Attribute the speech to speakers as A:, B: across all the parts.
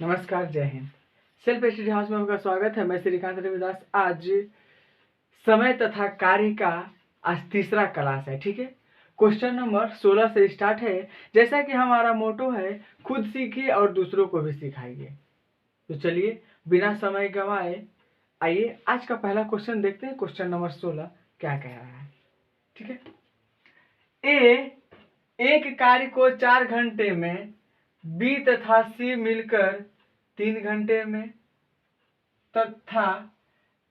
A: नमस्कार, जय Hind. Self study house में आपका स्वागत है। मैं श्रीकांत रविदास। आज समय तथा कार्य का आज तीसरा क्लास है। ठीक है, क्वेश्चन नंबर 16 से स्टार्ट है। जैसा कि हमारा मोटो है, खुद सीखिए और दूसरों को भी सिखाइए। तो चलिए बिना समय गंवाए आइए आज का पहला क्वेश्चन देखते हैं। क्वेश्चन नंबर 16 क्या कह रहा है। ठीक है, एक कार्य को 4 घंटे में, बी तथा सी मिलकर 3 घंटे में तथा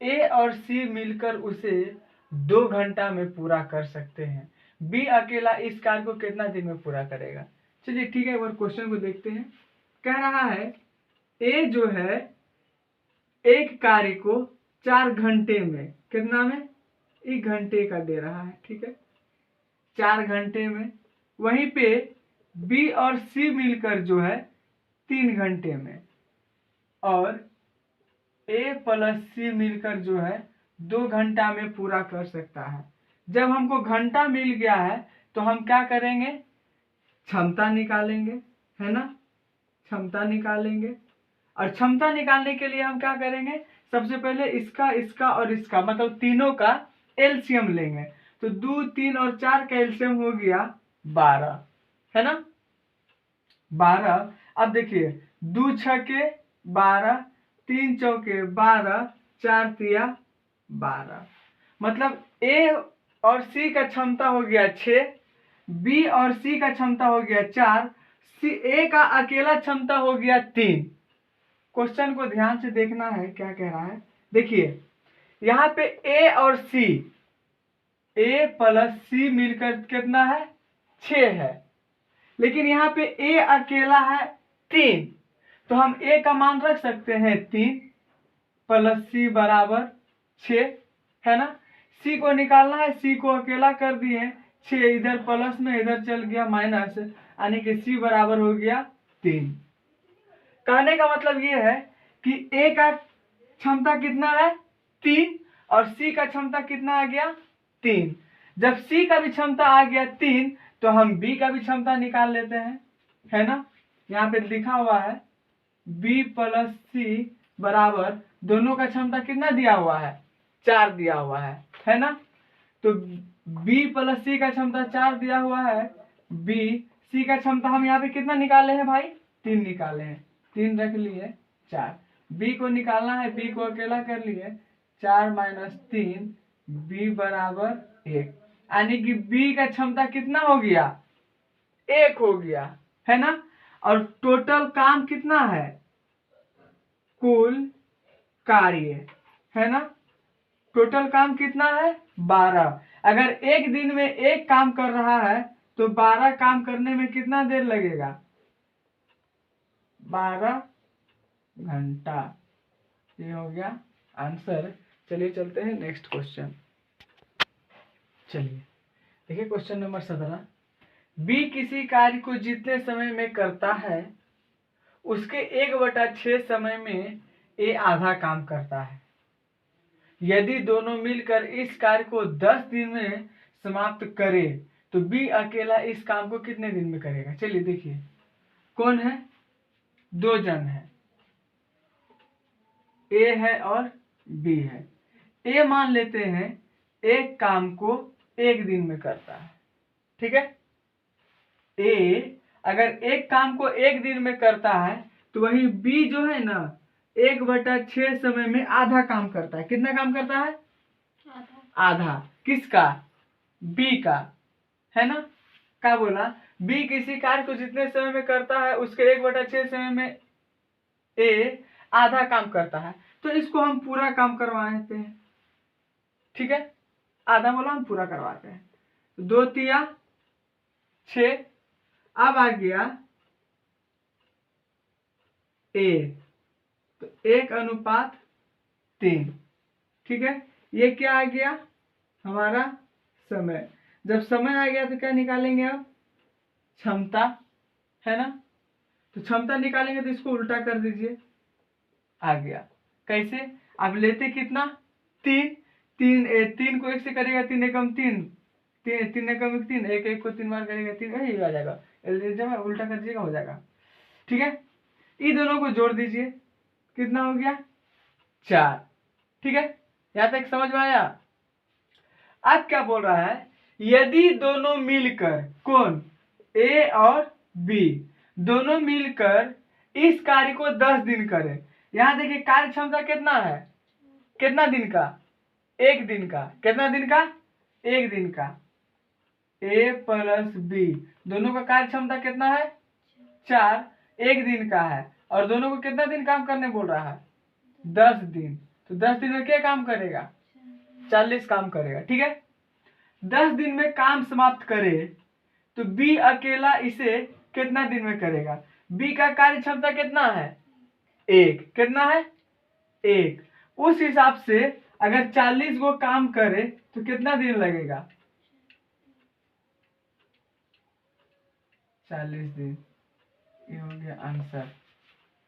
A: ए और सी मिलकर उसे 2 घंटा में पूरा कर सकते हैं। बी अकेला इस कार्य को कितना दिन में पूरा करेगा। चलिए ठीक है, एक बार क्वेश्चन को देखते हैं। कह रहा है ए जो है एक कार्य को 4 घंटे में, कितना में, 1 घंटे का दे रहा है। ठीक है, 4 घंटे में। वहीं पे बी और सी मिलकर जो है 3 घंटे में, और ए प्लस सी मिलकर जो है 2 घंटा में पूरा कर सकता है। जब हमको घंटा मिल गया है तो हम क्या करेंगे, क्षमता निकालेंगे, है ना। क्षमता निकालेंगे, और क्षमता निकालने के लिए हम क्या करेंगे, सबसे पहले इसका इसका और इसका मतलब तीनों का एलसीएम लेंगे। तो 2, 3 और 4 का एलसीएम हो गया 12, है ना, 12। अब देखिए 2 छके 12, 3 चौके 12, 4 तिया 12। मतलब ए और सी का क्षमता हो गया 6, बी और सी का क्षमता हो गया 4, सी ए का अकेला क्षमता हो गया 3। क्वेश्चन को ध्यान से देखना है, क्या कह रहा है। देखिए यहाँ पे ए और सी, ए प्लस सी मिलकर कितना है, 6 है। लेकिन यहाँ पे ए अकेला है 3, तो हम ए का मान रख सकते हैं 3 प्लस सी बराबर 6, है ना। सी को निकालना है, सी को अकेला कर दिए 6, इधर प्लस में इधर चल गया माइनस, यानी कि सी बराबर हो गया 3। कहने का मतलब ये है कि ए का क्षमता कितना है 3, और सी का क्षमता कितना आ गया 3। जब सी का भी क्षमता आ गया 3 तो हम बी का भी क्षमता निकाल लेते हैं, है ना। यहाँ पे लिखा हुआ है बी प्लस सी बराबर, दोनों का क्षमता कितना दिया हुआ है, 4 दिया हुआ है ना। तो बी प्लस सी का क्षमता 4 दिया हुआ है। बी सी का क्षमता हम यहाँ पे कितना निकाले हैं भाई, 3 निकाले हैं, 3 रख लिए 4। बी को निकालना है, बी को अकेला कर लिए 4 माइनस 3, बी बराबर 1, यानी कि बी का क्षमता कितना हो गया, 1 हो गया, है ना। और टोटल काम कितना है, कुल कार्य, है ना, टोटल काम कितना है 12। अगर एक दिन में एक काम कर रहा है तो 12 काम करने में कितना देर लगेगा, 12 घंटा। ये हो गया आंसर। चलिए चलते हैं नेक्स्ट क्वेश्चन। चलिए देखिए क्वेश्चन नंबर 17। बी किसी कार्य को जितने समय में करता है उसके 1/6 समय में ए आधा काम करता है। यदि दोनों मिलकर इस कार्य को 10 दिन में समाप्त करे तो बी अकेला इस काम को कितने दिन में करेगा। चलिए देखिए, कौन है, 2 जन है, ए है और बी है। ए मान लेते हैं एक काम को 1 दिन में करता है, ठीक है। ए अगर एक काम को 1 दिन में करता है तो वही बी जो है ना 1/6 समय में आधा काम करता है। कितना काम करता है, आधा। किसका, बी का, है ना। क्या बोला, बी किसी कार्य को जितने समय में करता है उसके 1/6 समय में ए आधा काम करता है। तो इसको हम पूरा काम करवाते हैं, ठीक है। आधा बोला, हम पूरा करवाते हैं। 2 तिया 6, अब आ गया ए, तो 1:3, ठीक है। ये क्या आ गया हमारा समय। जब समय आ गया तो क्या निकालेंगे, अब क्षमता, है ना। तो क्षमता निकालेंगे तो इसको उल्टा कर दीजिए, आ गया। कैसे, अब लेते कितना, 3, 3 को 1 से करेगा 3 एकम 3, 3 एकम 3, 1 को 3 बार करेगा 3, यही आ जाएगा। जब उल्टा कर दीजिएगा हो जाएगा, ठीक है। ये दोनों को जोड़ दीजिए, कितना हो गया 4। ठीक है, यहां तक समझ में आया। अब क्या बोल रहा है, यदि दोनों मिलकर, कौन, ए और बी, दोनों मिलकर इस कार्य को 10 दिन करें। यहां देखिए कार्य क्षमता कितना है, कितना दिन का, 1 दिन का। कितना दिन का, 1 दिन का। ए प्लस बी, दोनों का कार्य क्षमता कितना है 4, 1 दिन का है, और दोनों को कितना दिन काम करने बोल रहा है 10 दिन। तो 10 दिन में क्या काम करेगा 40 काम करेगा। ठीक है, 10 दिन में काम समाप्त करे तो बी अकेला इसे कितना दिन में करेगा। बी का कार्य क्षमता कितना है 1, कितना है 1। उस हिसाब से अगर 40 गो काम करे तो कितना दिन लगेगा 40 दिन। ये हो गया आंसर।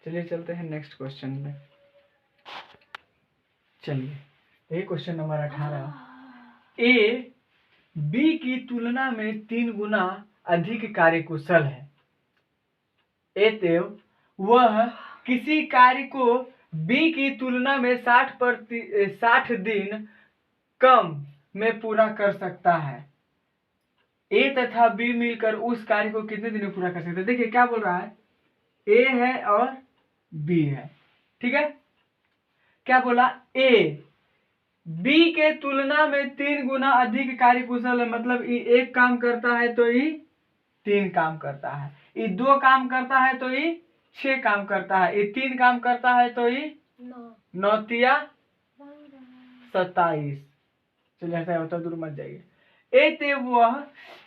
A: चलिए चलते हैं नेक्स्ट क्वेश्चन में। चलिए ये क्वेश्चन नंबर 18। ए बी की तुलना में 3 गुना अधिक कार्यकुशल है, अतएव वह किसी कार्य को बी की तुलना में 60 दिन कम में पूरा कर सकता है। ए तथा बी मिलकर उस कार्य को कितने दिन में पूरा कर सकते हैं। देखिए क्या बोल रहा है, ए है और बी है। ठीक है, क्या बोला, ए बी के तुलना में 3 गुना अधिक कार्यकुशल है, मतलब ये 1 काम करता है तो ये 3 काम करता है, ये 2 काम करता है तो ये 6 काम करता है, ये 3 काम करता है तो ये 9 तिया 27। चलिए ऐसा होता दूर मत जाइए। ए वह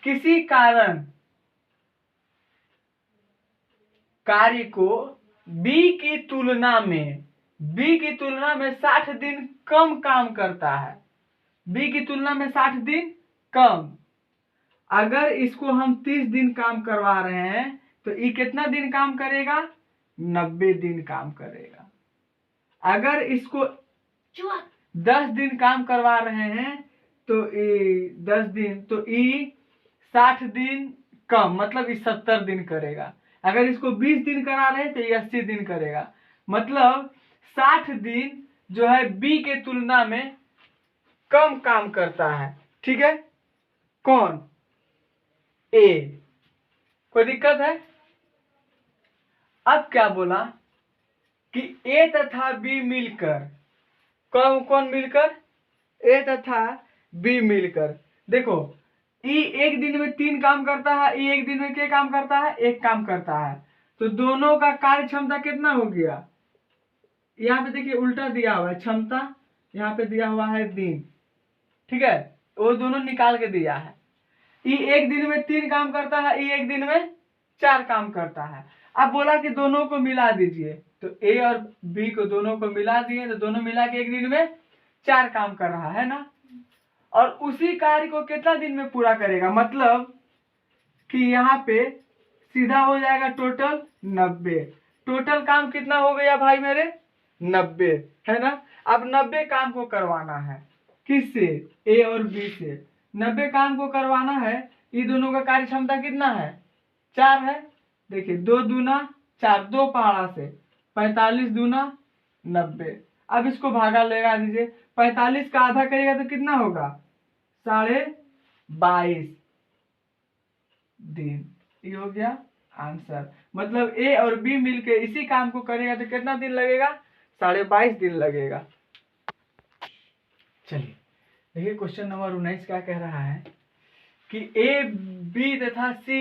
A: किसी कारण कार्य को बी की तुलना में 60 दिन कम काम करता है। बी की तुलना में 60 दिन कम। अगर इसको हम 30 दिन काम करवा रहे हैं तो ये कितना दिन काम करेगा 90 दिन काम करेगा। अगर इसको 10 दिन काम करवा रहे हैं तो ये 10 दिन, तो ये 60 दिन कम, मतलब ये 70 दिन करेगा। अगर इसको 20 दिन करा रहे हैं तो ये 80 दिन करेगा। मतलब 60 दिन जो है बी के तुलना में कम काम करता है। ठीक है, कौन, ए। कोई दिक्कत है। अब क्या बोला कि ए तथा बी मिलकर, कौन कौन मिलकर, ए तथा बी मिलकर। देखो ई 1 दिन में 3 काम करता है, ई 1 दिन में क्या काम करता है 1 काम करता है, तो दोनों का कार्य क्षमता कितना हो गया। यहाँ पे देखिए उल्टा दिया हुआ है क्षमता, यहाँ पे दिया हुआ है दिन। ठीक है, वो दोनों निकाल के दिया है। ई 1 दिन में 3 काम करता है, ई 1 दिन में 4 काम करता है। अब बोला कि दोनों को मिला दीजिए, तो ए और बी को दोनों को मिला दिए तो दोनों मिला के 1 दिन में 4 काम कर रहा है ना। और उसी कार्य को कितना दिन में पूरा करेगा, मतलब कि यहाँ पे सीधा हो जाएगा टोटल 90। टोटल काम कितना हो गया भाई मेरे 90, है ना। अब 90 काम को करवाना है, किससे, ए और बी से। 90 काम को करवाना है, ये दोनों का कार्य क्षमता कितना है 4 है। देखिए 2 दूना 4, 2 पहाड़ा से 45 दूना 90। अब इसको भागा लगा दीजिए, 45 का आधा करेगा तो कितना होगा 22.5 दिन। ये हो गया आंसर। मतलब ए और बी मिलके इसी काम को करेगा तो कितना दिन लगेगा 22.5 दिन लगेगा। चलिए देखिए क्वेश्चन नंबर 19 क्या कह रहा है कि ए बी तथा सी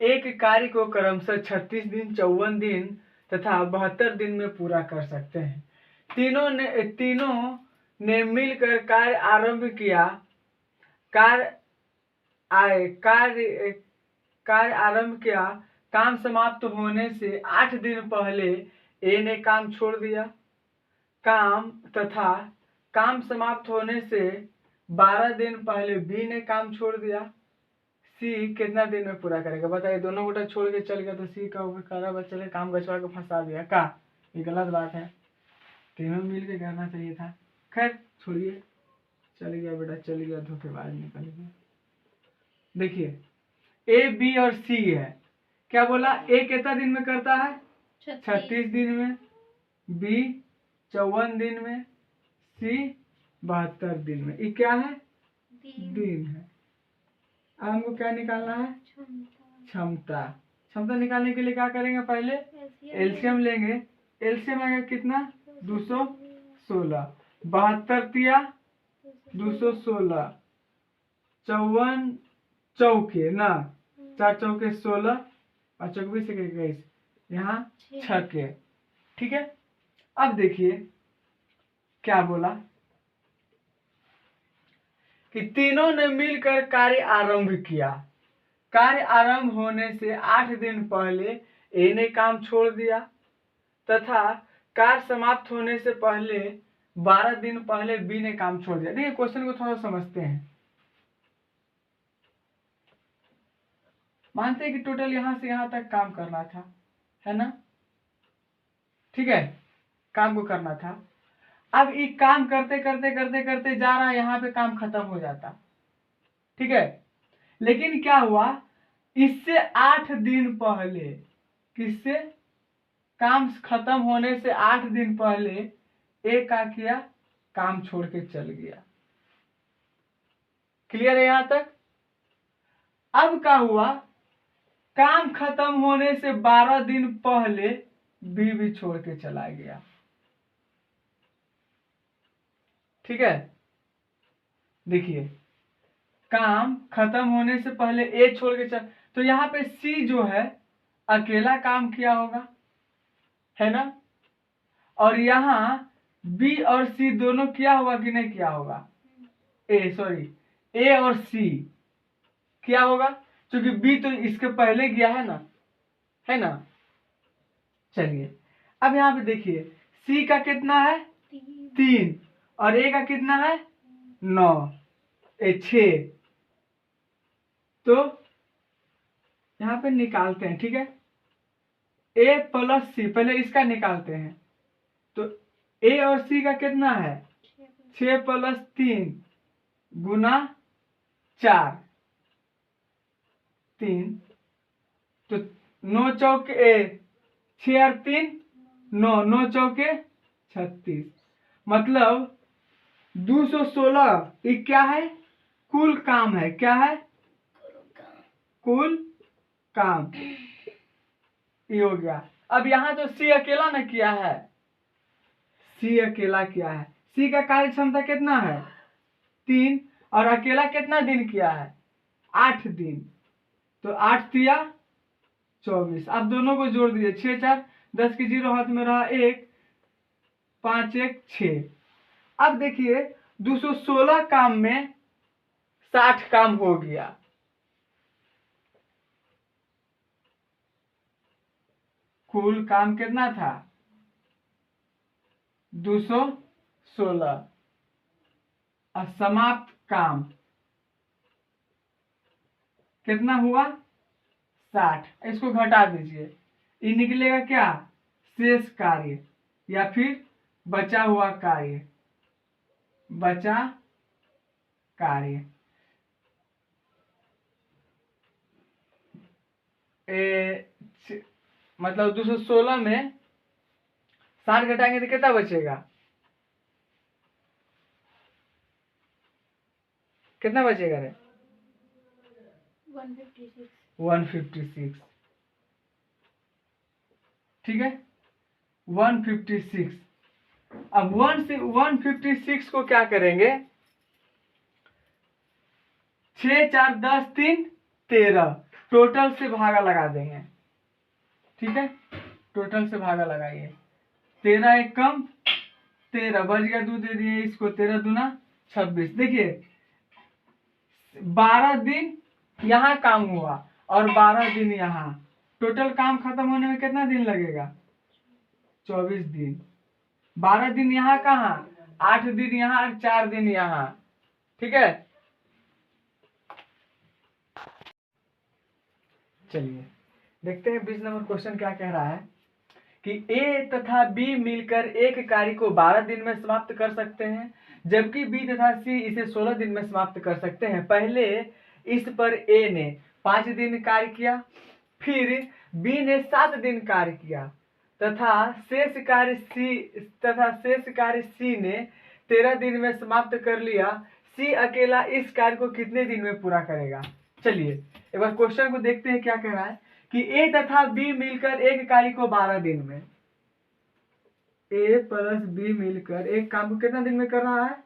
A: एक कार्य को क्रमशः 36 दिन, 54 दिन तथा 72 दिन में पूरा कर सकते हैं। तीनों ने मिलकर कार्य आरंभ किया। कार्य आरंभ किया, काम समाप्त होने से 8 दिन पहले ए ने काम छोड़ दिया। काम समाप्त होने से 12 दिन पहले बी ने काम छोड़ दिया। सी कितना दिन में पूरा करेगा बताइए। दोनों गोटा छोड़ के चल गया तो सी का करा बच्चे काम गचवा के फंसा दिया का, ये गलत बात है। तीनों मिल के करना चाहिए था। खैर छोड़िए, चल गया बेटा, चल गया, धोखेबाज निकल गया। देखिए ए बी और सी है, क्या बोला, ए कितना दिन में करता है 36 दिन में, बी 54 दिन में, सी 72 दिन में। ये क्या है? दिन है। अब हमको क्या निकालना है? क्षमता। क्षमता निकालने के लिए क्या करेंगे? पहले एलसीएम लेंगे। एलसीएम आएगा कितना? 216। 72 तिया 216, 54 चौके ना, 4 चौके 16 और 24 से 21, यहाँ 6 के। ठीक है। अब देखिए क्या बोला कि तीनों ने मिलकर कार्य आरंभ किया। कार्य आरंभ होने से 8 दिन पहले ए ने काम छोड़ दिया तथा कार्य समाप्त होने से पहले 12 दिन पहले बी ने काम छोड़ दिया। देखिए क्वेश्चन को थोड़ा समझते हैं। मानते हैं कि टोटल यहां से यहां तक काम करना था, है ना? ठीक है, काम को करना था। अब ये काम करते करते करते करते जा रहा है, यहाँ पे काम खत्म हो जाता। ठीक है, लेकिन क्या हुआ, इससे 8 दिन पहले, किससे? काम खत्म होने से 8 दिन पहले ए क्या किया? काम छोड़ के चल गया। क्लियर है यहां तक? अब क्या हुआ, काम खत्म होने से 12 दिन पहले बी भी छोड़ के चला गया। ठीक है, देखिए काम खत्म होने से पहले ए छोड़ के चल, तो यहाँ पे सी जो है अकेला काम किया होगा, है ना? और यहाँ बी और सी दोनों किया होगा कि नहीं किया होगा? ए और सी किया होगा, क्योंकि बी तो इसके पहले गया है ना, है ना? चलिए अब यहाँ पे देखिए सी का कितना है? 3 और ए का कितना है? 9, 6। तो यहाँ पे निकालते हैं। ठीक है, ए प्लस सी, पहले इसका निकालते हैं। तो ए और सी का कितना है? 6 + 3 गुना 4, 3। तो 9 चौके 6 और 3 9, 9 चौके 36। मतलब 216 ये क्या है? कुल काम है। क्या है? कुल काम। ये हो गया। अब यहाँ तो सी अकेला ना किया है, सी अकेला किया है। सी का कार्य क्षमता कितना है? 3 और अकेला कितना दिन किया है? 8 दिन। तो 8 तिया 24। अब दोनों को जोड़ दिए, 6 4 10 की 0 हाथ में रहा 1, 5 1 6। अब देखिए 216 काम में 60 काम हो गया। कुल काम कितना था? 216 और समाप्त काम कितना हुआ? 60। इसको घटा दीजिए, ये निकलेगा क्या? शेष कार्य या फिर बचा हुआ कार्य। बचा कार्य मतलब 216 में 60 घटाएंगे तो कितना बचेगा? कितना बचेगा रे? 156। ठीक है, 156। अब 156 को क्या करेंगे? 6 4 10 3 13 टोटल से भागा लगा देंगे। ठीक है, टोटल से भागा लगाइए। 13 एक कम 13 बच गया, 2 दे दिए इसको, 13 दूना 26। देखिए 12 दिन यहाँ काम हुआ और 12 दिन यहाँ, टोटल काम खत्म होने में कितना दिन लगेगा? 24 दिन। 12 दिन यहाँ कहाँ, 8 दिन यहाँ और 4 दिन यहाँ। ठीक है, चलिए देखते हैं 20 नंबर क्वेश्चन क्या कह रहा है कि ए तथा बी मिलकर एक कार्य को 12 दिन में समाप्त कर सकते हैं, जबकि बी तथा सी इसे 16 दिन में समाप्त कर सकते हैं। पहले इस पर ए ने 5 दिन कार्य किया, फिर बी ने 7 दिन कार्य किया, शेष कार्य सी ने 13 दिन में समाप्त कर लिया। सी अकेला इस कार्य को कितने दिन में पूरा करेगा? चलिए एक बार क्वेश्चन को देखते हैं क्या कह रहा है कि ए तथा बी मिलकर एक कार्य को 12 दिन में, ए प्लस बी मिलकर एक काम को कितना दिन में कर रहा है?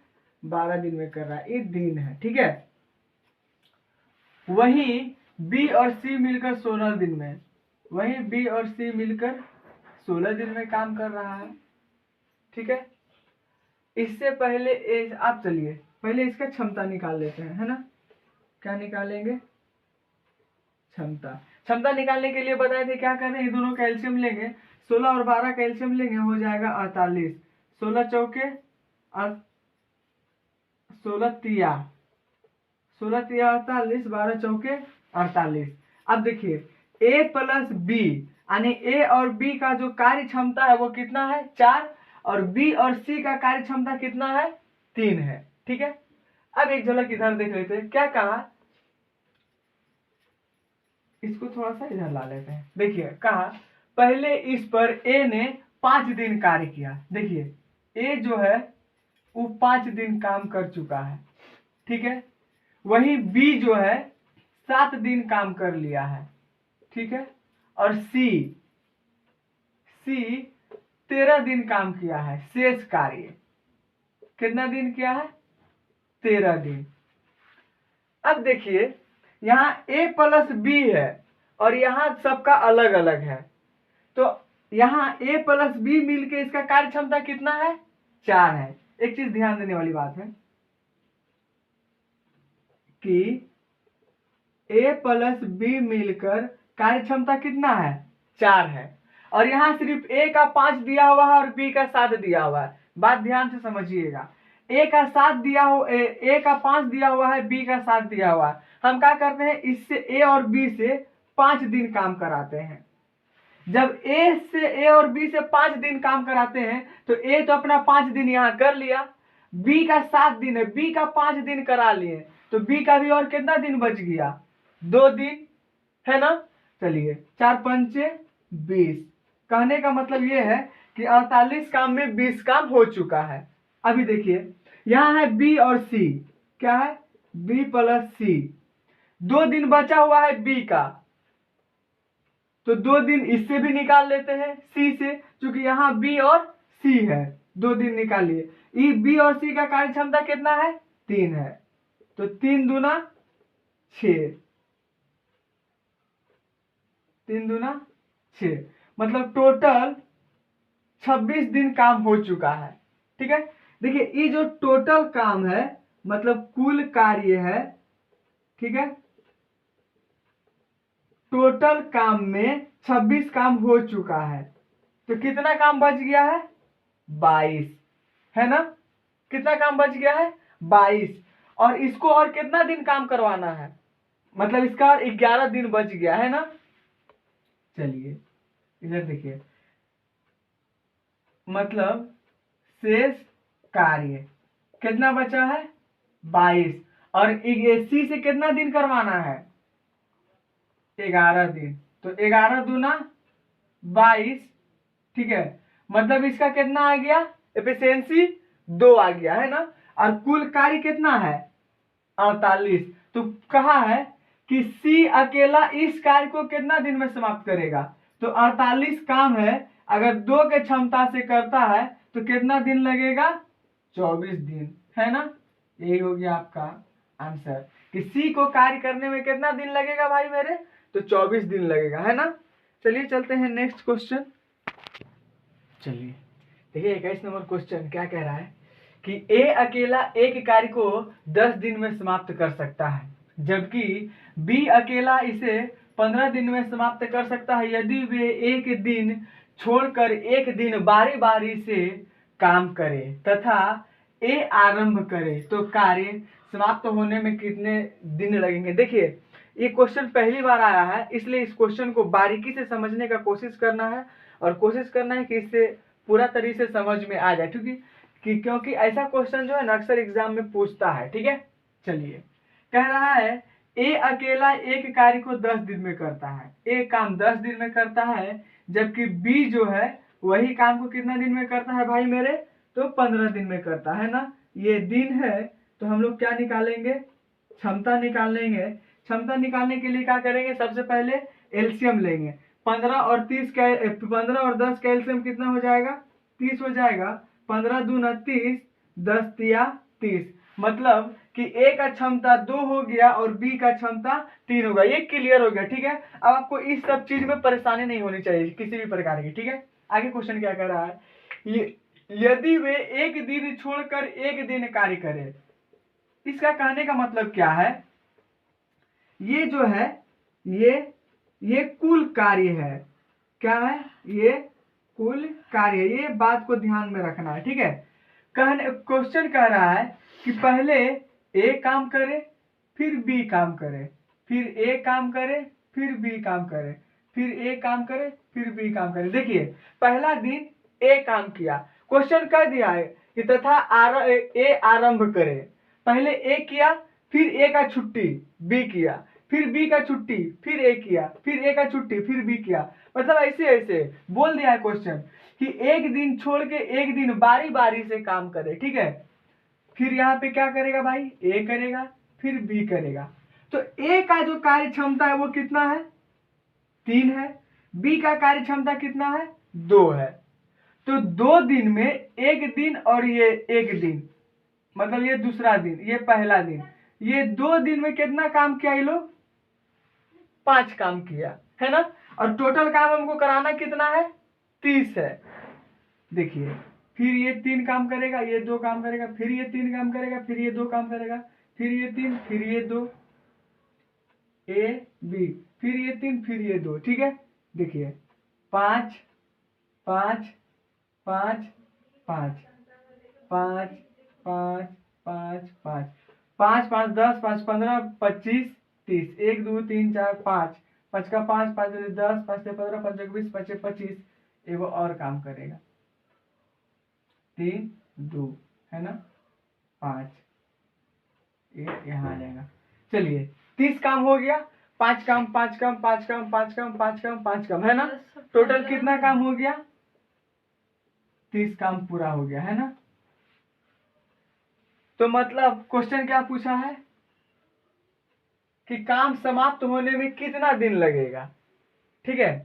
A: 12 दिन में कर रहा है, ये दिन है, ठीक है। वहीं बी और सी मिलकर 16 दिन में, वहीं बी और सी मिलकर 16 दिन में काम कर रहा है, ठीक है। इससे पहले आप चलिए पहले इसका क्षमता निकाल लेते हैं, है ना। क्या निकालेंगे? क्षमता निकालने के लिए बताए थे क्या करना है, ये दोनों कैल्शियम लेंगे, 16 और 12 कैल्शियम लेंगे, हो जाएगा 48। 16 चौके 16 तिया 48, 12 चौके 48। अब देखिए ए प्लस बी यानी ए और बी का जो कार्य क्षमता है वो कितना है? 4, और बी और सी का कार्य क्षमता कितना है? 3 है, ठीक है। अब एक झलक इधर देख लेते हैं क्या कहा, इसको थोड़ा सा इधर ला लेते हैं। देखिए कहा पहले इस पर ए ने 5 दिन कार्य किया। देखिए ए जो है वो 5 दिन काम कर चुका है, ठीक है। वही बी जो है 7 दिन काम कर लिया है, ठीक है। और सी 13 दिन काम किया है। शेष कार्य कितना दिन किया है? 13 दिन। अब देखिए यहाँ ए प्लस बी है और यहाँ सबका अलग अलग है, तो यहाँ ए प्लस बी मिलके इसका कार्य क्षमता कितना है? 4 है। एक चीज ध्यान देने वाली बात है कि ए प्लस बी मिलकर कार्य क्षमता कितना है? 4 है, और यहाँ सिर्फ ए का 5 दिया हुआ है और बी का 7 दिया हुआ है। बात ध्यान से समझिएगा, ए का 7 दिया हो, ए का 5 दिया हुआ है, बी का 7 दिया हुआ है। हम क्या करते हैं, इससे ए और बी से 5 दिन काम कराते हैं। जब ए और बी से 5 दिन काम कराते हैं तो ए तो अपना 5 दिन यहाँ कर लिया, बी का 7 दिन है, बी का 5 दिन करा लिए, तो बी का भी और कितना दिन बच गया? 2 दिन, है ना। चलिए 4 पंचे 20, कहने का मतलब ये है कि 48 काम में 20 काम हो चुका है। अभी देखिए यहाँ है बी और सी, क्या है? बी प्लस सी, 2 दिन बचा हुआ है बी का, तो 2 दिन इससे भी निकाल लेते हैं सी से, क्योंकि यहाँ बी और सी है, 2 दिन निकालिए। ई बी और सी का कार्य क्षमता कितना है? 3 है, तो 3 दूना 6, 3 दूना 6, मतलब टोटल 26 दिन काम हो चुका है, ठीक है। देखिए ये जो टोटल काम है मतलब कुल कार्य है, ठीक है। टोटल काम में 26 काम हो चुका है, तो कितना काम बच गया है? 22, है ना। कितना काम बच गया है? 22, और इसको और कितना दिन काम करवाना है? मतलब इसका और 11 दिन बच गया है ना। चलिए इधर देखिए, मतलब शेष कार्य कितना बचा है? 22, और सी से कितना दिन करवाना है? 11 दिन, तो 11 दूना 22, ठीक है। मतलब इसका कितना आ गया? एफिशिएंसी 2 आ गया, है ना। और कुल कार्य कितना है? 48। तो कहा है कि सी अकेला इस कार्य को कितना दिन में समाप्त करेगा? तो 48 काम है, अगर 2 के क्षमता से करता है तो कितना दिन लगेगा? 24 दिन, है ना। यही हो गया आपका आंसर कि सी को कार्य करने में कितना दिन लगेगा भाई मेरे? तो 24 दिन लगेगा, है ना। चलिए चलते हैं नेक्स्ट क्वेश्चन। चलिए देखिए 21 नंबर क्वेश्चन क्या कह रहा है कि ए अकेला एक कार्य को 10 दिन में समाप्त कर सकता है, जबकि बी अकेला इसे 15 दिन में समाप्त कर सकता है यदि वे एक दिन छोड़कर एक दिन बारी बारी से काम करे तथा ए आरंभ करे तो कार्य समाप्त होने में कितने दिन लगेंगे। देखिए ये क्वेश्चन पहली बार आया है, इसलिए इस क्वेश्चन को बारीकी से समझने का कोशिश करना है, और कोशिश करना है कि इससे पूरा तरीके से समझ में आ जाए, क्योंकि ऐसा क्वेश्चन जो है ना अक्सर एग्जाम में पूछता है, ठीक है। चलिए कह रहा है ए अकेला एक कार्य को 10 दिन में करता है, एक काम 10 दिन में करता है, जबकि बी जो है वही काम को कितना दिन में करता है भाई मेरे, तो 15 दिन में करता है ना। ये दिन है, तो हम लोग क्या निकालेंगे, क्षमता निकाल लेंगे। क्षमता निकालने के लिए क्या करेंगे, सबसे पहले एलसीएम लेंगे। 15 और 10 का एलसीएम कितना हो जाएगा, 30 हो जाएगा। 15 दूना 30, 10 तिया 30, मतलब कि ए का क्षमता 2 हो गया और बी का क्षमता 3 होगा। ये क्लियर हो गया, ठीक है। अब आपको इस सब चीज में परेशानी नहीं होनी चाहिए किसी भी प्रकार की, ठीक है। आगे क्वेश्चन क्या कर रहा है, यदि वे एक दिन छोड़कर एक दिन कार्य करें, इसका कहने का मतलब क्या है, ये जो है ये कुल कार्य है, क्या है, ये कुल कार्य, ये बात को ध्यान में रखना है, ठीक है। क्वेश्चन कह रहा है कि पहले ए काम करे, फिर बी काम करे, फिर ए काम करे, फिर बी काम करे, फिर ए काम करे, फिर बी काम करे। देखिए पहला दिन ए काम किया, क्वेश्चन कह दिया है कि तथा ए आरंभ करे, पहले ए किया, फिर ए का छुट्टी बी किया, फिर बी का छुट्टी, फिर ए किया, फिर ए का छुट्टी, फिर बी किया। मतलब ऐसे ऐसे बोल दिया है क्वेश्चन कि एक दिन छोड़ के एक दिन बारी बारी से काम करे, ठीक है। फिर यहाँ पे क्या करेगा भाई, ए करेगा, फिर बी करेगा। तो ए का जो कार्य क्षमता है वो कितना है, 3 है। बी का कार्य क्षमता कितना है, 2 है। तो 2 दिन में एक दिन और ये एक दिन, मतलब ये दूसरा दिन, ये पहला दिन, ये 2 दिन में कितना काम किया ये लोग, 5 काम किया है ना। और टोटल काम हमको कराना कितना है, 30 है। देखिए फिर ये 3 काम करेगा, ये 2 काम करेगा, फिर ये 3 काम करेगा, फिर ये 2 काम करेगा, फिर ये 3, फिर ये 2, ए बी, फिर ये 3, फिर ये 2, ठीक है। देखिए 5 5 5 5 5 5 5 5 5 5 10 5 15 25 30, 1 2 3 4 5, 5 का 5 5 10, 5 से 15, 5 20, 5 से 25, एगो और काम करेगा, 3 2 है ना, 5, ये यहाँ आ जाएगा। चलिए 30 काम हो गया, 5 काम 5 काम 5 काम 5 काम 5 काम 5 काम, है ना। टोटल कितना काम हो गया, 30 काम पूरा हो गया, है ना। तो मतलब क्वेश्चन क्या पूछा है कि काम समाप्त होने में कितना दिन लगेगा, ठीक है।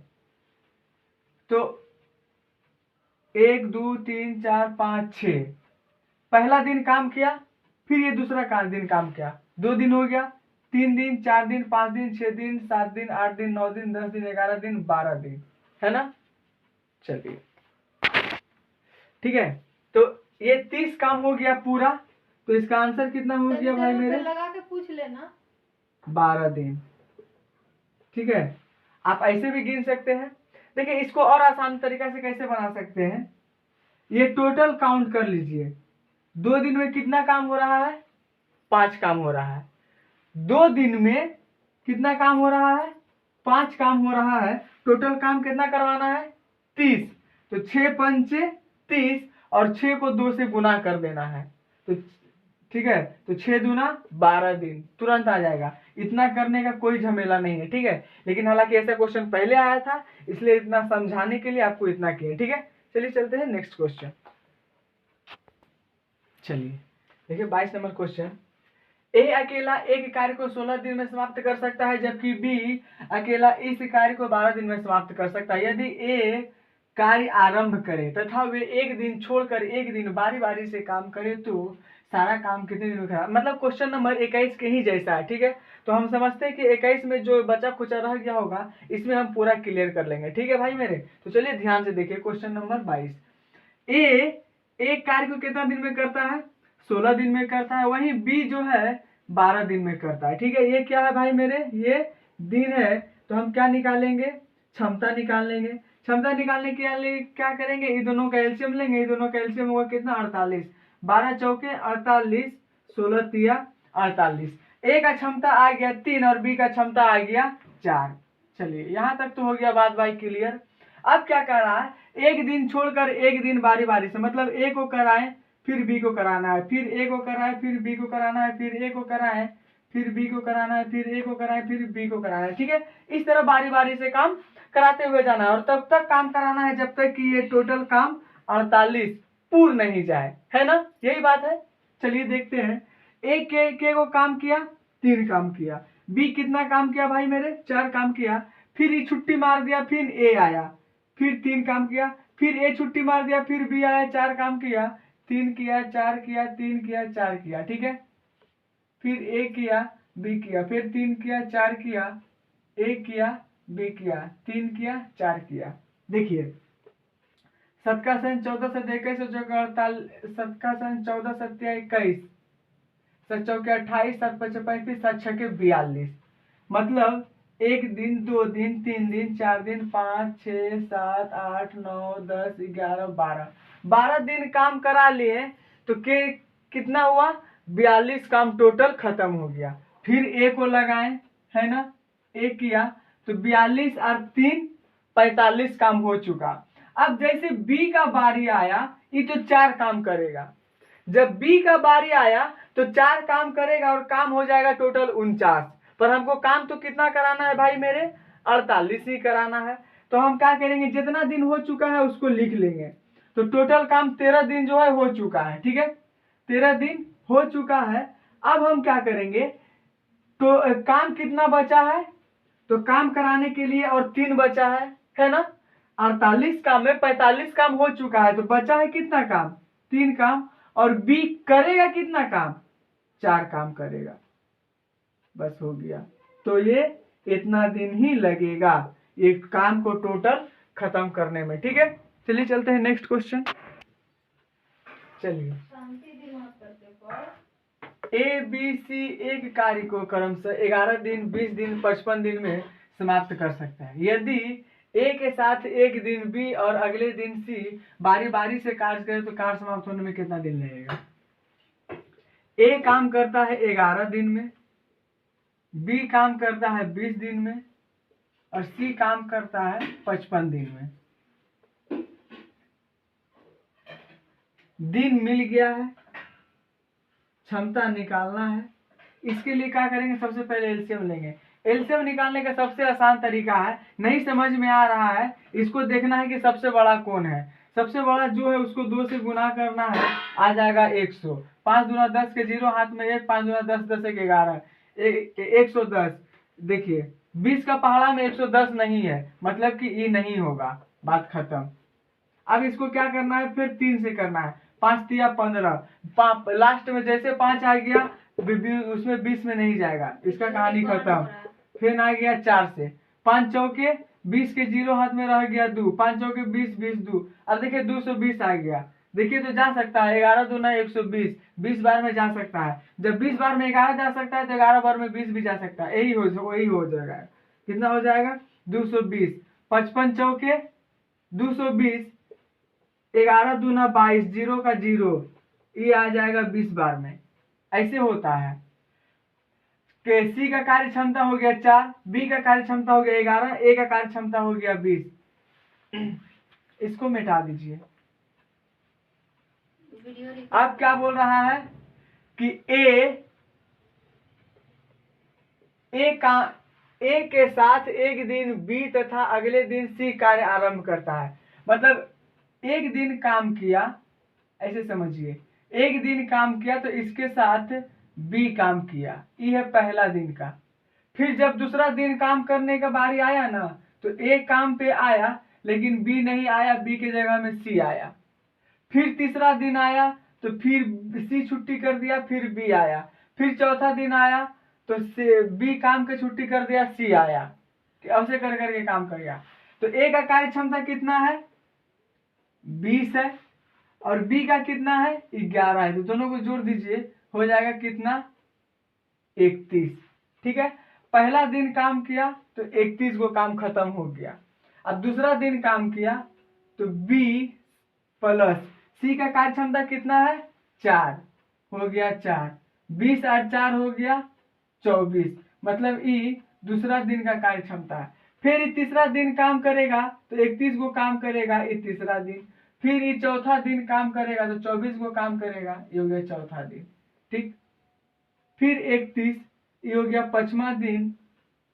A: तो 1 2 3 4 5 6, पहला दिन काम किया, फिर ये दूसरा दिन काम किया, 2 दिन हो गया, 3 दिन 4 दिन 5 दिन 6 दिन 7 दिन 8 दिन 9 दिन 10 दिन 11 दिन 12 दिन, है ना। चलिए ठीक है, तो ये 30 काम हो गया पूरा, तो इसका आंसर कितना हो गया भाई मेरे,
B: लगा के पूछ लेना,
A: 12 दिन, ठीक है। आप ऐसे भी गिन सकते हैं। देखिए इसको और आसान तरीका से कैसे बना सकते हैं, ये टोटल काउंट कर लीजिए, 2 दिन में कितना काम हो रहा है, 5 काम हो रहा है। 2 दिन में कितना काम हो रहा है, 5 काम हो रहा है। टोटल काम कितना करवाना है, 30। तो 6 पंचे 30 और 6 को 2 से गुना कर देना है, तो ठीक है। तो 6 दूना 12 दिन तुरंत आ जाएगा, इतना करने का कोई झमेला नहीं है, ठीक है। लेकिन हालांकि ऐसा क्वेश्चन पहले आया था, इसलिए इतना समझाने के लिए आपको इतना किए, ठीक है। चलिए चलते हैं नेक्स्ट क्वेश्चन। चलिए देखिए 22 नंबर क्वेश्चन, ए अकेला एक कार्य को 16 दिन में समाप्त कर सकता है, जबकि बी अकेला इस कार्य को 12 दिन में समाप्त कर सकता है। यदि ए कार्य आरंभ करे तथा वे एक दिन छोड़कर एक दिन बारी बारी से काम करे तो सारा काम कितने दिन में करा, मतलब क्वेश्चन नंबर 21 के ही जैसा है, ठीक है। तो हम समझते हैं कि 21 में जो बचा खुचा रह गया होगा इसमें हम पूरा क्लियर कर लेंगे, ठीक है भाई मेरे। तो चलिए ध्यान से देखिए क्वेश्चन नंबर 22, ए एक कार्य को कितना दिन में करता है, 16 दिन में करता है, वहीं बी जो है 12 दिन में करता है, ठीक है। ये क्या है भाई मेरे, ये दिन है, तो हम क्या निकालेंगे, क्षमता निकाल लेंगे। क्षमता निकालने के लिए क्या करेंगे, इन दोनों का एलसीएम लेंगे, इन दोनों का एलसीएम होगा कितना, 48, 12 चौके 48, 16 तिया 48। ए का क्षमता आ गया 3 और बी का क्षमता आ गया 4। चलिए यहाँ तक तो हो गया बात भाई क्लियर। अब क्या कर रहा है, एक दिन छोड़कर एक दिन बारी बारी से, मतलब ए को कराएं फिर बी को कराना है, फिर ए को कराएं फिर बी को कराना है, फिर ए को कराएं फिर बी को कराना है, फिर ए को कराना है, फिर बी को कराना है। ठीक है, इस तरह बारी बारी से काम कराते हुए जाना है और तब तक काम कराना है जब तक कि ये टोटल काम 48 पूर्ण नहीं जाए, है ना, यही बात है। चलिए देखते हैं, ए के को काम किया, 3 काम किया, बी कितना काम किया भाई मेरे, 4 काम किया, फिर ये छुट्टी मार दिया, फिर ए आया, फिर 3 काम किया, फिर ए छुट्टी मार दिया, फिर बी आया, 4 काम किया, 3 किया, 4 किया, 3 किया, 4 किया। ठीक है, फिर ए किया, बी किया, फिर 3 किया, 4 किया, ए किया, बी किया, 3 किया, 4 किया। देखिए, 7 का सन 14 7 21 48, 7 का सन 14 7 21, 7 चौके 28, 7 5 35, 7 छके 42। मतलब 1 दिन, 2 दिन, 3 दिन, 4 दिन, 5 6 7 8 9 10 11 12 दिन काम करा लिए तो कितना हुआ, 42 काम टोटल खत्म हो गया। फिर ए को लगाए, है ना, ए किया तो 42 और 3 45 काम हो चुका। अब जैसे बी का बारी आया, ये तो 4 काम करेगा। जब बी का बारी आया तो 4 काम करेगा और काम हो जाएगा टोटल 49, पर हमको काम तो कितना कराना है भाई मेरे, 48 ही कराना है। तो हम क्या करेंगे, जितना दिन हो चुका है उसको लिख लेंगे। तो टोटल काम 13 दिन जो है हो चुका है। ठीक है, 13 दिन हो चुका है। अब हम क्या करेंगे, तो काम कितना बचा है, तो काम कराने के लिए और 3 बचा है ना, 48 काम में 45 काम हो चुका है, तो बचा है कितना काम, 3 काम। और बी करेगा कितना काम, 4 काम करेगा, बस हो गया। तो ये इतना दिन ही लगेगा एक काम को टोटल खत्म करने में। ठीक है, चलिए चलते हैं नेक्स्ट क्वेश्चन। चलिए, ए बी सी एक कार्य को क्रमशः 11 दिन, 20 दिन, 55 दिन में समाप्त कर सकता है। यदि ए के साथ एक दिन बी और अगले दिन सी बारी बारी से कार्य करे तो कार्य समाप्त होने में कितना दिन लगेगा। ए काम करता है 11 दिन में, बी काम करता है 20 दिन में और सी काम करता है 55 दिन में। दिन मिल गया है, क्षमता निकालना है। इसके लिए क्या करेंगे, सबसे पहले एलसीएम लेंगे। एलसीएम निकालने का सबसे आसान तरीका है, नहीं समझ में आ रहा है, इसको देखना है कि सबसे बड़ा कौन है। सबसे बड़ा जो है उसको 2 से गुना करना है, आ जाएगा 100। 5 दूना 10 के 0 हाथ में 1, 5 दूना 10, 10 1 11, 110। देखिए 20 का पहाड़ा में 110 नहीं है, मतलब कि ये नहीं होगा, बात खत्म। अब इसको क्या करना है, फिर 3 से करना है, 5 तिया 15, लास्ट में जैसे 5 आ गया उसमें 20 में नहीं जाएगा, इसका कहानी खत्म। फिर आ गया 4 से, 5 चौके 20 के 0 हाथ में रह गया 2, 5 चौके 20, 20 2, अब देखिए 220 आ गया। देखिए तो जा सकता है, 11 दूना 120, 20 बार में जा सकता है। जब 20 बार में 11 जा सकता है तो 11 बार में 20 भी जा सकता है, वही हो जाएगा। कितना हो जाएगा, 220, 55 चौके 220, 11 दूना 22, 0 का 0, ये आ जाएगा 20 बार में। ऐसे होता है कि सी का कार्य क्षमता हो गया 4, बी का कार्य क्षमता हो गया 11, ए का कार्य क्षमता हो गया 20। इसको मिटा दीजिए। अब क्या बोल रहा है कि ए के साथ एक दिन बी तथा अगले दिन सी कार्य आरंभ करता है। मतलब एक दिन काम किया, ऐसे समझिए, एक दिन काम किया तो इसके साथ बी काम किया, ये है पहला दिन का। फिर जब दूसरा दिन काम करने का बारी आया ना, तो ए काम पे आया लेकिन बी नहीं आया, बी के जगह में सी आया। फिर तीसरा दिन आया तो फिर सी छुट्टी कर दिया, फिर बी आया। फिर चौथा दिन आया तो बी काम के छुट्टी कर दिया, सी आया। ऐसे कर करके काम कर गया। तो ए का कार्य क्षमता कितना है, 20 है, और बी का कितना है, 11 है। तो दोनों को जोड़ दीजिए, हो जाएगा कितना, 31। ठीक है, पहला दिन काम किया तो 31 को काम खत्म हो गया। अब दूसरा दिन काम किया तो बी प्लस सी का कार्य क्षमता कितना है, 4, हो गया 4, 20 और 4 हो गया 24, मतलब ई दूसरा दिन का कार्य क्षमता है। फिर तीसरा दिन काम करेगा तो 31 को काम करेगा, ये तीसरा दिन। फिर ये चौथा दिन काम करेगा तो 24 को काम करेगा, ये हो गया चौथा दिन। ठीक, फिर 31, ये हो गया 5वां दिन,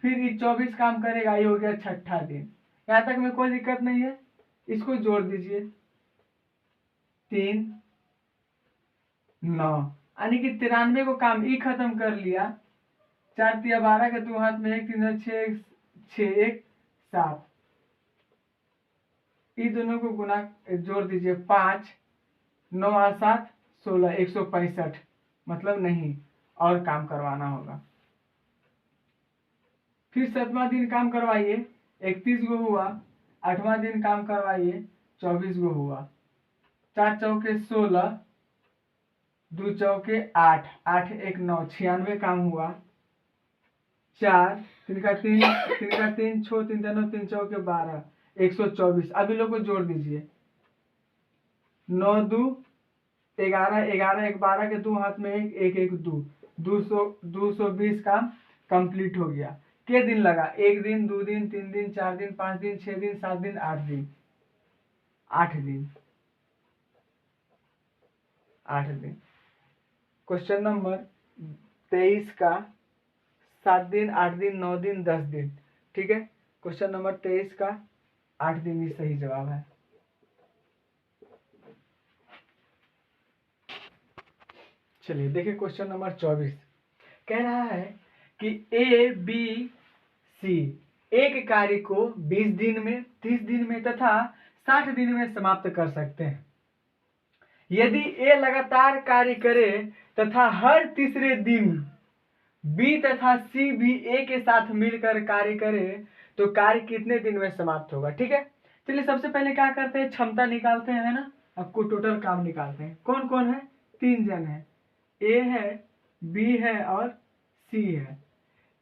A: फिर ये 24 काम करेगा, ये हो गया 6ठा दिन। यहाँ तक में कोई दिक्कत नहीं है। इसको जोड़ दीजिए, 3 9, यानी कि 93 को काम ई खत्म कर लिया। 4 तिया 12 के 2 हाथ में 1 3 6 6 1 7, ये दोनों को गुना जोड़ दीजिए, 5 9 और 7 16, 165, मतलब नहीं और काम करवाना होगा। फिर 7वां दिन काम करवाइए, 31 गो हुआ। 8वां दिन काम करवाइए, 24 गो हुआ। 4 चौके 16, 2 चौके 8, 8 1 9, 96 काम हुआ। 4 3 का 3 3 का 3 6 3 9 3 चौके 12, 124। अब इन लोग को जोड़ दीजिए, 9 2 11 11 1 12 के 2 हाथ में 1 1 1 2, 220 काम कंप्लीट हो गया। के दिन लगा? 1 दिन 2 दिन 3 दिन 4 दिन 5 दिन 6 दिन 7 दिन 8 दिन, 8 दिन, 8 दिन। क्वेश्चन नंबर 23 का 7 दिन 8 दिन 9 दिन 10 दिन, ठीक है। क्वेश्चन नंबर 23 का 8 दिन ही सही जवाब है। चलिए देखिए क्वेश्चन नंबर 24 कह रहा है कि ए बी सी एक कार्य को 20 दिन में, 30 दिन में तथा 60 दिन में समाप्त कर सकते हैं। यदि ए लगातार कार्य करे तथा हर तीसरे दिन बी तथा सी भी ए के साथ मिलकर कार्य करे तो कार्य कितने दिन में समाप्त होगा, ठीक है। चलिए सबसे पहले क्या करते हैं, क्षमता निकालते हैं, है ना। आपको टोटल काम निकालते हैं। कौन कौन है? 3 जन है, ए है, बी है और सी है।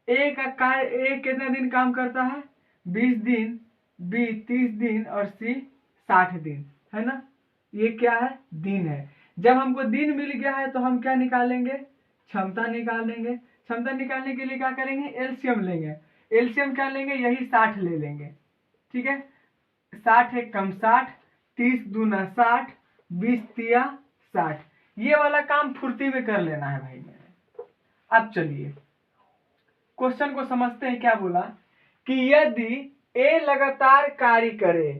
A: ए का कार्य, ए कितने दिन काम करता है? 20 दिन, बी 30 दिन और सी 60 दिन, है ना। ये क्या है? दिन है। जब हमको दिन मिल गया है तो हम क्या निकालेंगे? क्षमता निकालेंगे। क्षमता निकालने के लिए क्या करेंगे? एलसीएम लेंगे। एलसीएम क्या लेंगे? यही 60 ले लेंगे, ठीक है। 60 एक कम 60, 30 दूना 60, 20 तिया 60। ये वाला काम फुर्ती में कर लेना है भाई मेरे। अब चलिए क्वेश्चन को समझते हैं। क्या बोला कि यदि ए लगातार कार्य करे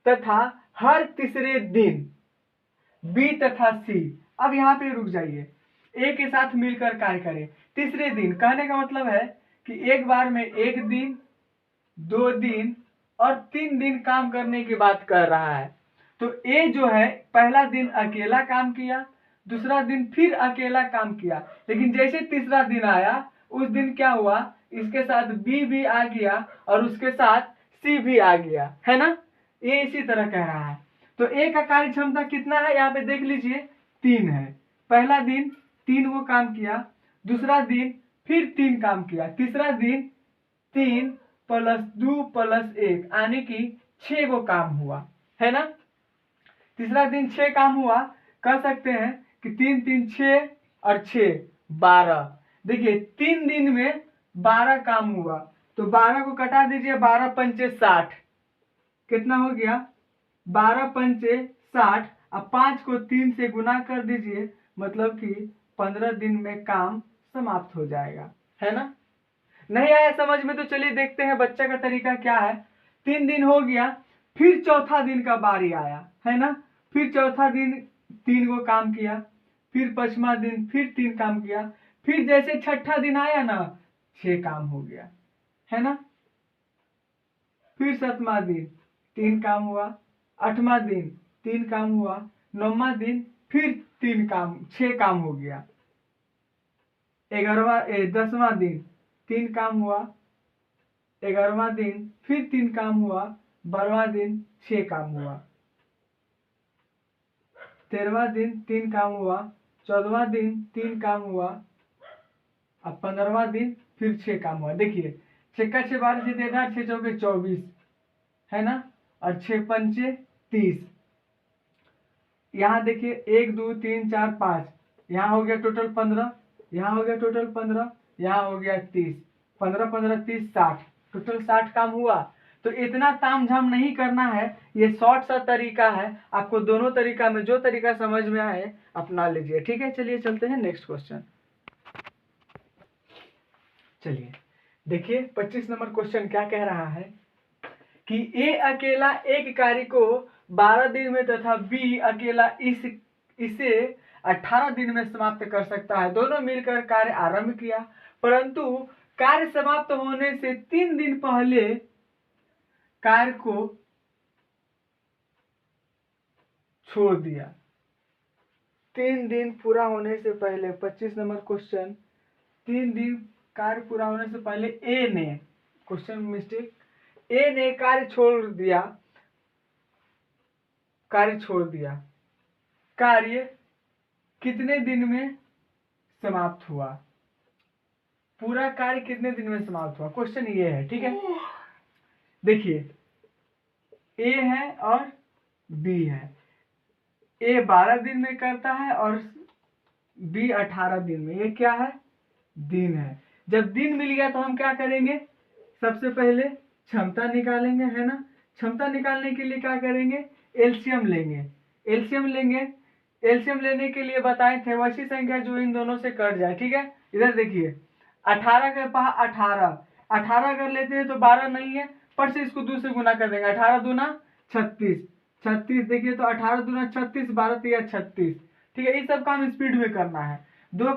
A: तथा हर तीसरे दिन बी तथा सी, अब यहाँ पे रुक जाइए, ए के साथ मिलकर कार्य करे। तीसरे दिन कहने का मतलब है कि एक बार में 1 दिन 2 दिन और 3 दिन काम करने की बात कर रहा है। तो ए जो है पहला दिन अकेला काम किया, दूसरा दिन फिर अकेला काम किया, लेकिन जैसे तीसरा दिन आया उस दिन क्या हुआ, इसके साथ बी भी आ गया और उसके साथ सी भी आ गया, है ना। ये इसी तरह कह रहा है। तो ए का कार्य क्षमता कितना है? यहाँ पे देख लीजिए, 3 है। पहला दिन 3 वो काम किया, दूसरा दिन फिर 3 काम किया, तीसरा दिन 3 प्लस 2 प्लस 1 यानी कि 6 वो काम हुआ, है ना। तीसरा दिन 6 काम हुआ, कह सकते हैं कि 3 3 6 और 6 12। देखिए 3 दिन में 12 काम हुआ, तो 12 को कटा दीजिए, 12 पंचे 60, कितना हो गया? 12 पंचे 60। अब 5 को 3 से गुना कर दीजिए, मतलब कि 15 दिन में काम समाप्त हो जाएगा, है ना। नहीं आया समझ में तो चलिए देखते हैं बच्चा का तरीका क्या है। 3 दिन हो गया, फिर चौथा दिन का बारी आया, है ना। फिर चौथा दिन 3 को काम किया, फिर 5वां दिन फिर 3 काम किया, फिर जैसे 6ठा दिन आया ना 6 काम हो गया, है ना। फिर 7वां दिन 3 काम हुआ, 8वां दिन 3 काम हुआ, 9वां दिन फिर 3 काम, 6 काम हो गया। 10वां दिन 3 काम हुआ, 11वां दिन फिर 3 काम हुआ, 12वां दिन 6 काम हुआ, 13वां दिन 3 काम हुआ, 14वां दिन 3 काम हुआ, अब 15वां दिन फिर 6 काम हुआ। देखिए 6 का 6 12 से 13, 6 चौके 24, है ना, और 6 पंचे 30। यहाँ देखिए 1 2 3 4 5, यहाँ हो गया टोटल 15, यहाँ हो गया टोटल 15, यहाँ हो गया 30, 15 15 30 60, टोटल 60 काम हुआ। तो इतना तामझाम नहीं करना है, ये शॉर्ट सा तरीका है। आपको दोनों तरीका में जो तरीका समझ में आए अपना लीजिए, ठीक है। चलिए चलते हैं नेक्स्ट क्वेश्चन। चलिए देखिए 25 नंबर क्वेश्चन क्या कह रहा है कि ए अकेला एक कार्य को 12 दिन में तथा बी अकेला इसे 18 दिन में समाप्त कर सकता है। दोनों मिलकर कार्य आरंभ किया, परंतु कार्य समाप्त होने से 3 दिन पहले कार्य को छोड़ दिया। 3 दिन पूरा होने से पहले 25 नंबर क्वेश्चन, 3 दिन कार्य पूरा होने से पहले ए ने, क्वेश्चन मिस्टेक, ए ने कार्य छोड़ दिया। कार्य कितने दिन में समाप्त हुआ? पूरा कार्य कितने दिन में समाप्त हुआ, क्वेश्चन ये है। ठीक है, देखिए ए है और बी है। ए 12 दिन में करता है और बी 18 दिन में। ये क्या है? दिन है। जब दिन मिल गया तो हम क्या करेंगे? सबसे पहले क्षमता निकालेंगे, है ना। क्षमता निकालने के लिए क्या करेंगे? एलसीएम लेंगे। एलसीएम लेने के लिए बताए थे वैसी संख्या जो इन दोनों से कट जाए। ठीक है, इधर देखिए 18 के पास 18 कर लेते हैं तो 12 नहीं है, पर से इसको 2 से गुना कर देंगे। 18 दूना 36 देखिए तो 18 दूना 36, 12 तिया 36। ठीक है, ये सब काम स्पीड में करना है। दो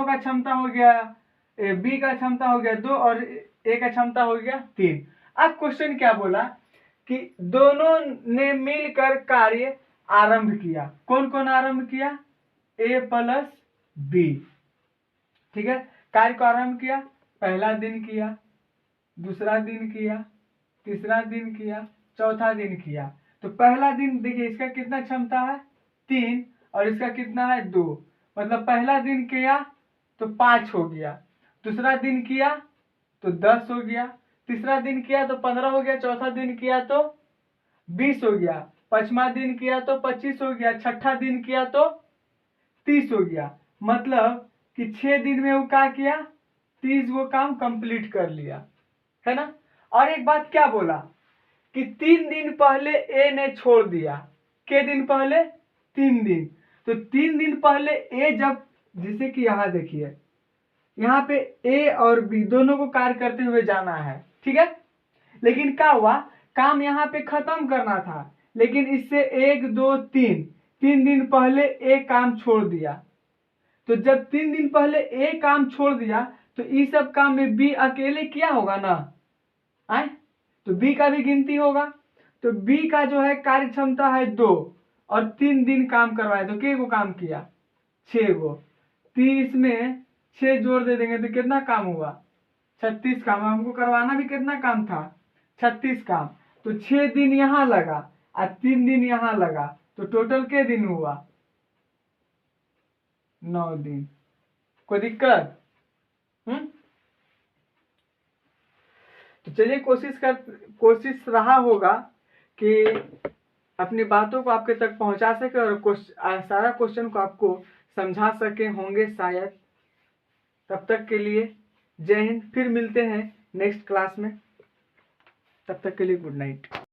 A: का क्षमता हो गया, बी का क्षमता हो गया 2 और ए का क्षमता हो गया 3। अब क्वेश्चन क्या बोला कि दोनों ने मिलकर कार्य आरंभ किया। कौन कौन आरंभ किया? ए प्लस बी। ठीक है, कार्य को आरंभ किया। पहला दिन किया, दूसरा दिन किया, तीसरा दिन किया, चौथा दिन किया। तो पहला दिन देखिए इसका कितना क्षमता है? 3 और इसका कितना है? 2। मतलब पहला दिन किया तो 5 हो गया, दूसरा दिन किया तो 10 हो गया, तीसरा दिन किया तो 15 हो गया, चौथा दिन किया तो 20 हो गया, पांचवा दिन किया तो 25 हो गया, छठा दिन किया तो 30 हो गया। मतलब कि 6 दिन में वो क्या किया? 30 वो काम कंप्लीट कर लिया, है ना। और एक बात क्या बोला कि 3 दिन पहले ए ने छोड़ दिया। के दिन पहले? 3 दिन। तो 3 दिन पहले ए जब, जैसे कि यहां देखिए यहाँ पे ए और बी दोनों को कार्य करते हुए जाना है। ठीक है, लेकिन क्या हुआ, काम यहाँ पे खत्म करना था, लेकिन इससे 1 2 3 दिन पहले ए काम छोड़ दिया। तो जब 3 दिन पहले ए काम छोड़ दिया तो इस सब काम में बी अकेले किया होगा ना, आए तो बी का भी गिनती होगा। तो बी का जो है कार्य क्षमता है 2 और 3 दिन काम करवाए तो के को काम किया? 6 गो। 30 में 6 जोड़ दे देंगे तो कितना काम हुआ? 36 काम। हमको करवाना भी कितना काम था? 36 काम। तो 6 दिन यहां लगा और 3 दिन यहां लगा, तो टोटल के दिन हुआ? 9 दिन। कोई दिक्कत? तो चलिए कोशिश रहा होगा कि अपनी बातों को आपके तक पहुंचा सके और सारा क्वेश्चन को आपको समझा सके होंगे शायद। तब तक के लिए जय हिंद। फिर मिलते हैं नेक्स्ट क्लास में, तब तक के लिए गुड नाइट।